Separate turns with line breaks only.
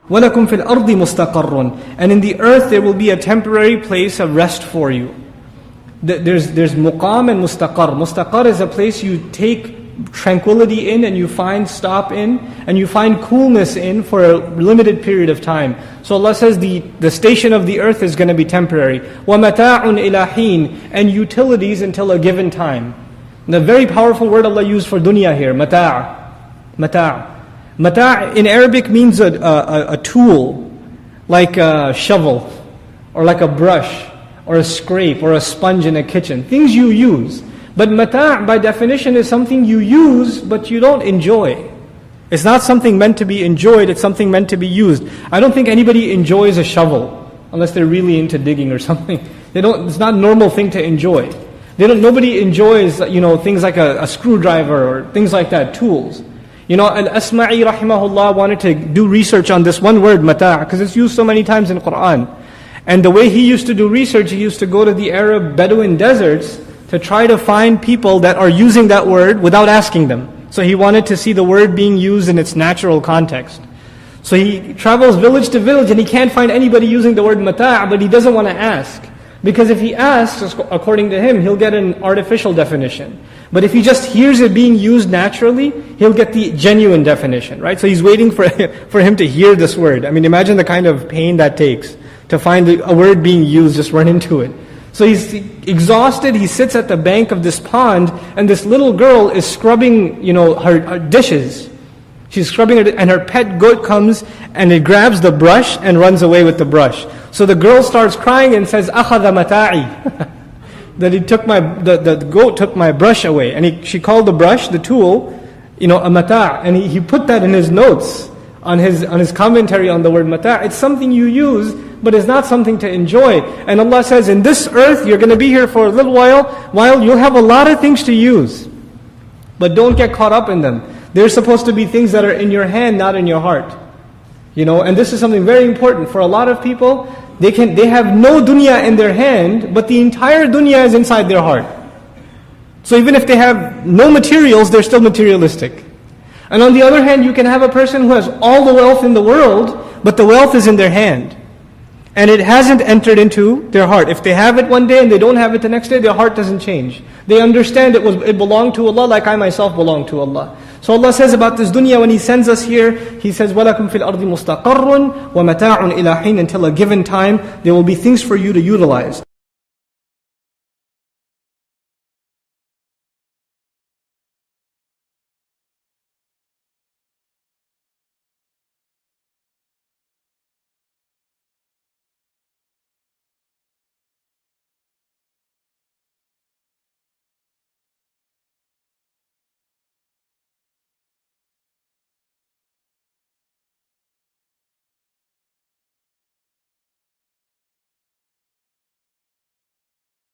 وَلَكُمْ فِي الْأَرْضِ مُسْتَقَرٌ. And in the earth there will be a temporary place of rest for you. There's muqam and mustaqar. Mustaqar is a place you take tranquility in and you find stop in and you find coolness in for a limited period of time. So Allah says the station of the earth is going to be temporary. وَمَتَاعٌ إِلَى حِينٍ. And utilities until a given time. The very powerful word Allah used for dunya here, mata'. Mata'. Mata' in Arabic means a tool, like a shovel, or like a brush, or a scrape, or a sponge in a kitchen. Things you use. But mata' by definition is something you use, but you don't enjoy. It's not something meant to be enjoyed, it's something meant to be used. I don't think anybody enjoys a shovel, unless they're really into digging or something. It's not a normal thing to enjoy. Nobody enjoys, things like a screwdriver or things like that, tools. Al-Asma'i rahimahullah wanted to do research on this one word, mata', because it's used so many times in Qur'an. And the way he used to do research, he used to go to the Arab Bedouin deserts to try to find people that are using that word without asking them. So he wanted to see the word being used in its natural context. So he travels village to village and he can't find anybody using the word mata', but he doesn't want to ask. Because if he asks, according to him, he'll get an artificial definition. But if he just hears it being used naturally, he'll get the genuine definition, right? So he's waiting for him to hear this word. I mean, imagine the kind of pain that takes to find a word being used, just run into it. So he's exhausted, he sits at the bank of this pond, and this little girl is scrubbing, her dishes. She's scrubbing it, and her pet goat comes, and it grabs the brush and runs away with the brush. So the girl starts crying and says, أَخَذَ مَتَاعِي. That the goat took my brush away. And she called the brush, the tool, a mata'. And he put that in his notes, on his commentary on the word mata'. It's something you use, but it's not something to enjoy. And Allah says, in this earth, you're going to be here for a little while you'll have a lot of things to use. But don't get caught up in them. They're supposed to be things that are in your hand, not in your heart. And this is something very important. For a lot of people, they have no dunya in their hand, but the entire dunya is inside their heart. So even if they have no materials, they're still materialistic. And on the other hand, you can have a person who has all the wealth in the world, but the wealth is in their hand. And it hasn't entered into their heart. If they have it one day and they don't have it the next day, their heart doesn't change. They understand it belonged to Allah like I myself belong to Allah. So Allah says about this dunya, when He sends us here, He says, وَلَكُمْ فِي الْأَرْضِ مُسْتَقَرٌ وَمَتَاعٌ إِلَى حِينٍ. Until a given time, there will be things for you to utilize.